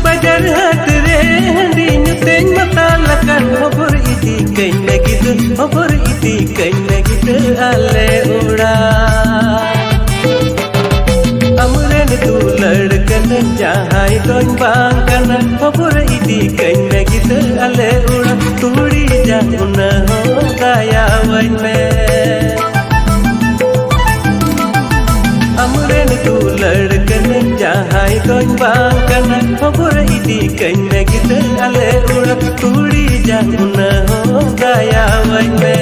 bajar hatre handi nyuteng mata lakan hobor iti kaina gitu hobor iti kaina gitu ale uda amren tu ladkan jahai don bang kana hobor iti kaina gitu ale uda turi jahuna ho daya wain me amren tu ladkan jahai don bang kana hobor iti kaina gitu ale uda turi jahuna ho daya wain me